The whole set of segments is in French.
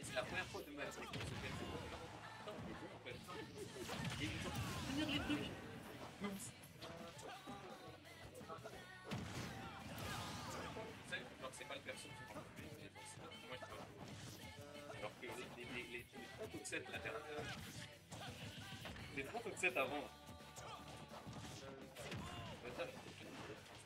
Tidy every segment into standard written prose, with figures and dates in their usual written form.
C'est la première fois de ma vie qu'on se fait et ils ont tenir les trucs. C'est pas le perso qui prend le plus, c'est moi je vois. Alors que les 30 ou 7 latéral. Les 30 ou 7 avant.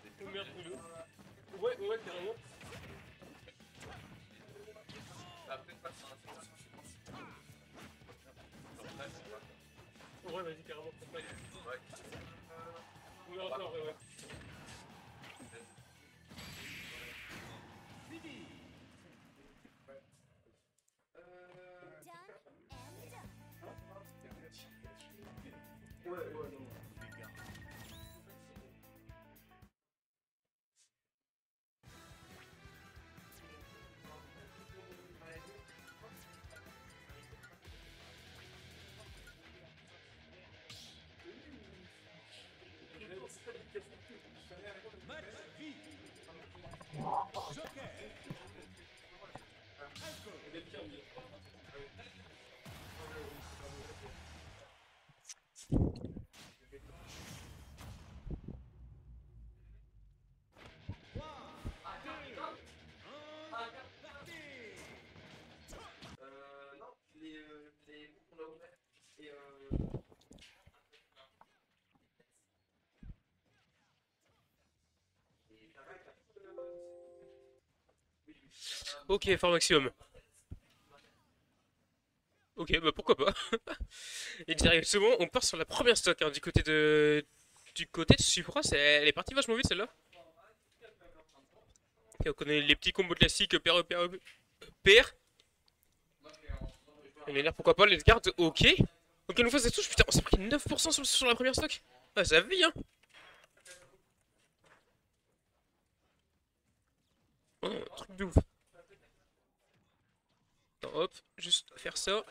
C'était merde boulot. Ouais, carrément. Ça va peut-être pas sur la séance, je pense. Ouais, vas-y, carrément. Ouais. Oui, encore, ouais. Ouais, non. Ok, fort maximum. Ok, bah pourquoi pas. Et directement, on part sur la première stock hein, du côté de Supra. Elle est partie vachement vite celle-là. Ok, on connaît les petits combos classiques, PR. On est là, pourquoi pas, les gardes, ok. Ok, une fois ça touche, putain, on s'est pris 9% sur la première stock. Ah, ça vit, hein. Oh, truc de ouf. Attends, hop, juste faire ça.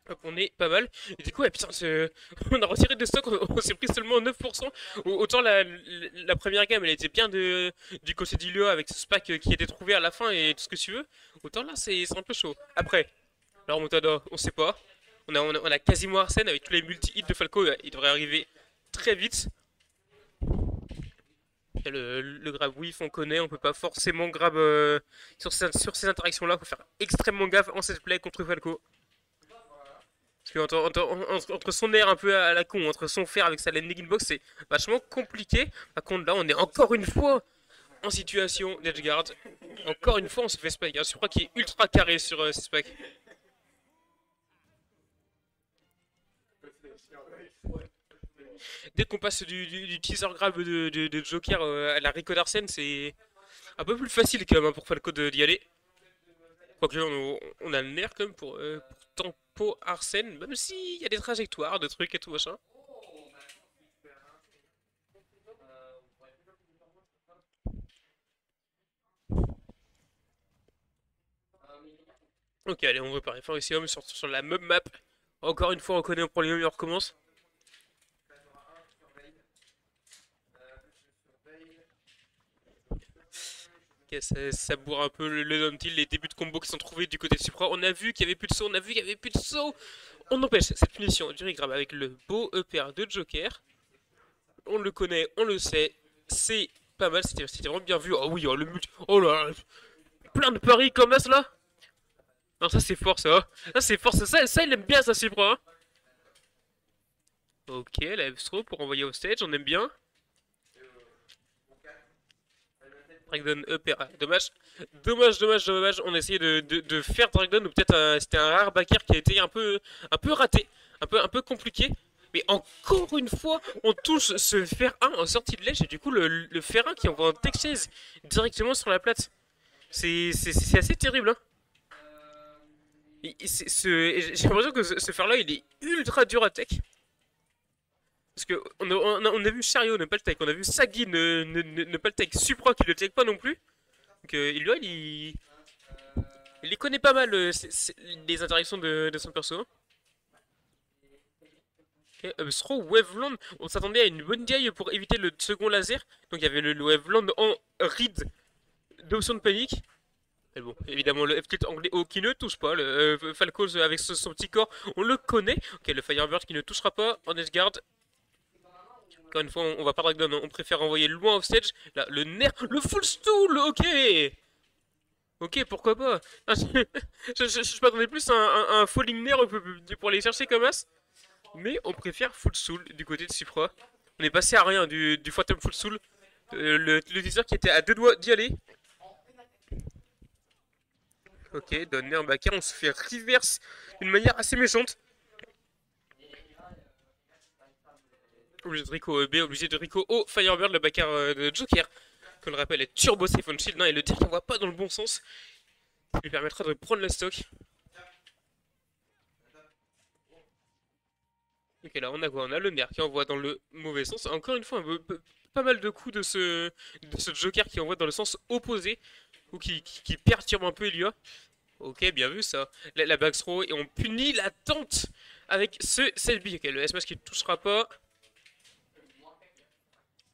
Hop, on est pas mal. Et du coup, ouais, putain, on a retiré des stocks, on s'est pris seulement 9%. Autant la première gamme, elle était bien du côté d'Ilua avec ce SPAC qui était trouvé à la fin et tout ce que tu veux. Autant là, c'est un peu chaud. Après, la remontada, on sait pas. On a quasiment Arsène avec tous les multi-hits de Falco, il devrait arriver très vite. Et le grab whiff, on connaît, on peut pas forcément grab sur ces interactions-là. Faut faire extrêmement gaffe en set play contre Falco. Parce que entre son air un peu à la con, entre son fer avec sa landing box, c'est vachement compliqué. Par contre, là, on est encore une fois en situation d'edge guard. Encore une fois, on se fait spike. Je crois qu'il est ultra carré sur ces spikes. Dès qu'on passe du teaser grab de Joker à la Rico d'Arsène, c'est un peu plus facile quand même hein, pour Falco d'y aller. Quoique on a le nerf quand même pour Tempo Arsène, même s'il y a des trajectoires, des trucs et tout machin. Ok, allez, on repart. Enfin, ici, sur la même map. Encore une fois, on connaît, on prend les mêmes et on recommence. Ok, ça bourre un peu le down tilt, les débuts de combo qui sont trouvés du côté de Supra. On a vu qu'il y avait plus de saut, on a vu qu'il y avait plus de saut. On empêche cette punition du regrab avec le beau EPR de Joker. On le connaît, on le sait. C'est pas mal, c'était vraiment bien vu. Oh oui, oh, le multi. Oh là là, plein de paris comme ça là. Non, ça c'est fort ça. Ça c'est fort, ça il aime bien ça, Supra. Hein. Ok, la F-Throw pour envoyer au stage, on aime bien. Dragdown EPR. Dommage. On a essayé de faire Dragdown ou peut-être c'était un rare backer qui a été un peu raté, un peu compliqué. Mais encore une fois, on touche ce fer 1 en sortie de lèche et du coup le fer 1 qui envoie un tech chase directement sur la plate. C'est assez terrible. Hein. J'ai l'impression que ce fer là il est ultra dur à tech. Parce que on a vu Chariot ne pas le tech, on a vu Sagi ne pas le tech, Supra qui le tech pas non plus. Donc il les connaît pas mal les interactions de son perso. Okay, Throw Waveland, on s'attendait à une bonne DI pour éviter le second laser. Donc il y avait le Waveland en read d'option de panique. Mais bon, évidemment le F-tilt anglais haut qui ne touche pas. Le Falco avec son petit corps, on le connaît. Ok, le Firebird qui ne touchera pas en edgeguard. Encore une fois, on va pas dragdown, on préfère envoyer loin off stage. Là, le nerf, le full stool, ok. Ok, pourquoi pas. Je m'attendais plus à un falling nerf pour aller chercher comme as. Mais on préfère full soul du côté de Supra. On est passé à rien du Phantom full soul. Le teaser qui était à deux doigts d'y aller. Ok, donner un backer, on se fait reverse d'une manière assez méchante. Obligé de Rico B, obligé de Rico au Firebird, le backer de Joker. Qu'on le rappelle est turbo safe on shield, et le tir qui va pas dans le bon sens. Ça lui permettra de prendre le stock. Ok, là on a quoi? On a le nerf qui envoie dans le mauvais sens. Encore une fois, pas mal de coups de ce Joker qui envoie dans le sens opposé. Ou qui perturbe un peu Elia. Ok, bien vu ça. La back throw et on punit la tente avec ce Selby. Ok, le S-Mash qui ne touchera pas.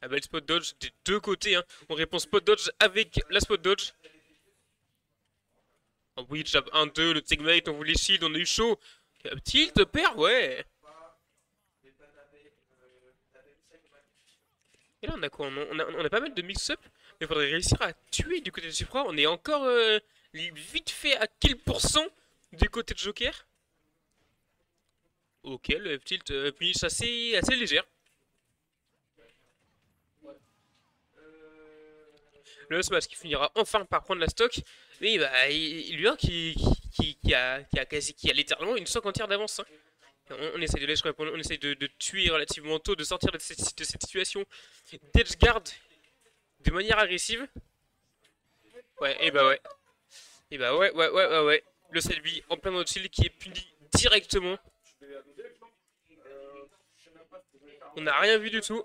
La belle spot dodge des deux côtés. Hein. On répond spot dodge avec la spot dodge. Oh oui, jab 1-2, le teammate, on voulait shield, on a eu chaud. Tilt, perd, ouais. Et là, on a quoi? On a pas mal de mix-up, mais il faudrait réussir à tuer du côté de Supra. On est encore vite fait à quel pourcent du côté de Joker? Ok, le F-tilt punish assez légère. Le smash qui finira enfin par prendre la stock. Mais bah, lui qui a littéralement une stock entière d'avance. Hein. On essaye de lâcher, on essaye de tuer relativement tôt, de sortir de cette situation d'edge guard de manière agressive. Ouais, et bah ouais. Et bah ouais. Le Selby en plein mode shield qui est puni directement. On n'a rien vu du tout.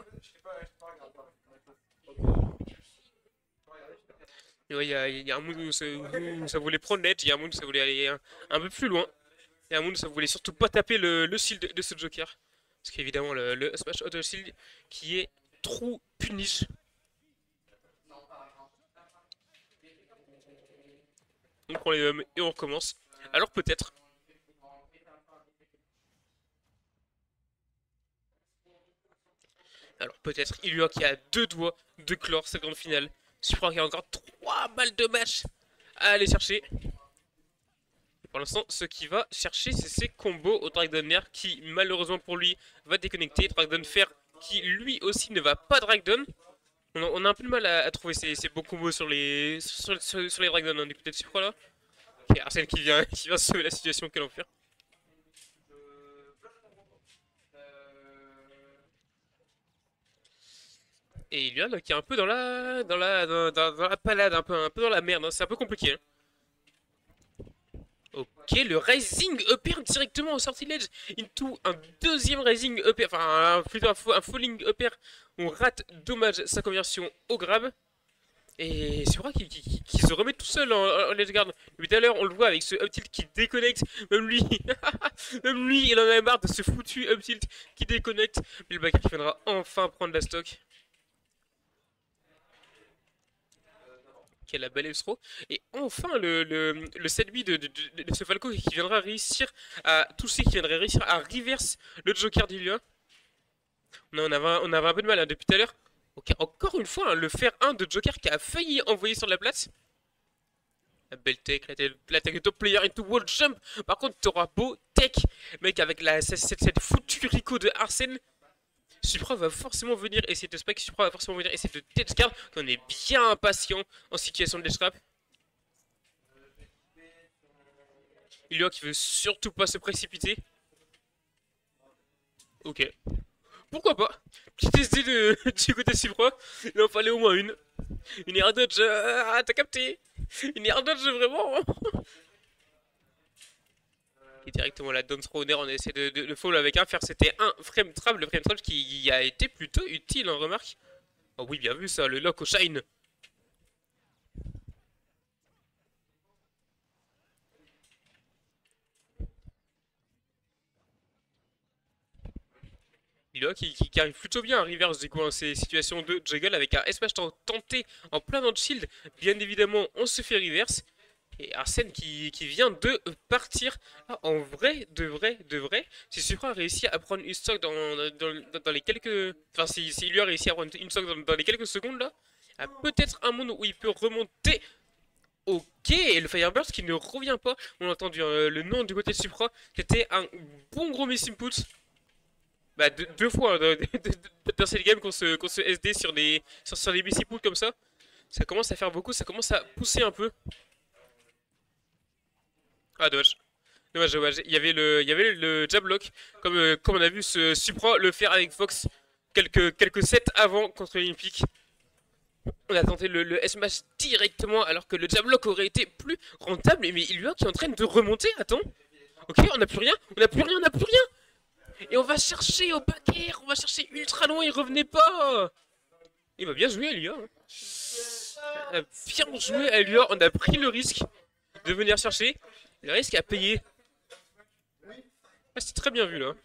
Il y a un monde où ça voulait prendre l'edge, il y a un monde où ça voulait aller un peu plus loin. Et un monde où ça voulait surtout pas taper le shield de ce Joker. Parce qu'évidemment, le Smash Auto Shield qui est trop punish. On prend les hommes et on recommence. Alors peut-être. Alors peut-être Ilua qui a 2 doigts de clore cette grande finale. Supra qui a encore 3 balles de match à aller chercher. Et pour l'instant, ce qui va chercher, c'est ses combos au Dragon Air qui, malheureusement pour lui, va déconnecter. Dragon Fer qui, lui aussi, ne va pas Dragon. On a un peu de mal à trouver ces beaux combos sur les Dragon, hein, du côté de Supra là. Ok, Arsène qui vient sauver la situation, quel enfer. Et Ilua là, qui est un peu dans la palade, un peu dans la merde, hein. C'est un peu compliqué. Hein. Ok, le Rising Upper directement au sortilège into un deuxième Rising Upper, enfin plutôt un Falling Upper. On rate, dommage, sa conversion au grab. Et c'est vrai qu'il se remet tout seul en edge guard. Depuis tout à l'heure, on le voit avec ce up tilt qui déconnecte. Même lui, même lui, il en a marre de ce foutu up tilt qui déconnecte. Mais le backer qui viendra enfin prendre la stock. Qui a la belle Elstro. Et enfin le set B de ce Falco qui viendra réussir à toucher, qui viendrait réussir à reverse le Joker d'Ilua. On avait un peu de mal hein, depuis tout à l'heure. Ok, encore une fois, hein, le fer 1 de Joker qui a failli envoyer sur la place. La belle tech, la tech de top player into wall jump. Par contre, t'auras beau tech, mec, avec cette foutue Rico de Arsène. Supra va forcément venir essayer de spike, Supra va forcément venir essayer de death guard. On est bien impatient en situation de death trap. Ilua qui veut surtout pas se précipiter. Ok. Pourquoi pas? Petite SD du côté de Supra. Il en fallait au moins une. Une air dodge. Ah, t'as capté? Une air dodge vraiment. Et directement la down throw on a essayé de fall avec un fer. C'était un frame trap. Le frame trap qui a été plutôt utile, hein, remarque. Oh oui, bien vu ça, le lock au shine. Ilua qui arrive plutôt bien à reverse du coup en ces situations de juggle avec un S-Smash tenté en plein dans le shield. Bien évidemment, on se fait reverse. Et Arsène qui vient de partir. Ah, en vrai, de vrai, si Supra a réussi à prendre une stock dans les quelques... Enfin, si lui a réussi à prendre une stock dans les quelques secondes là, il y a peut-être un monde où il peut remonter. Ok, et le Fireburst qui ne revient pas. On a entendu le nom du côté de Supra. C'était un bon gros miss input. Bah, deux fois hein, dans cette game qu'on se SD sur les miss inputs comme ça. Ça commence à faire beaucoup, ça commence à pousser un peu. Ah, dommage. Dommage. Il y avait le jab lock, comme on a vu ce Supra le faire avec Fox quelques sets avant contre l'Olympique. On a tenté le S-Smash directement alors que le jab lock aurait été plus rentable. Mais Ilua qui est en train de remonter. Attends. Ok, on n'a plus rien. On n'a plus rien. Et on va chercher au backer. On va chercher ultra loin. Il revenait pas. Il va bien jouer, Ilua. Bien joué, Ilua. On a pris le risque de venir chercher. Le risque à payer. Ah, c'est très bien vu là.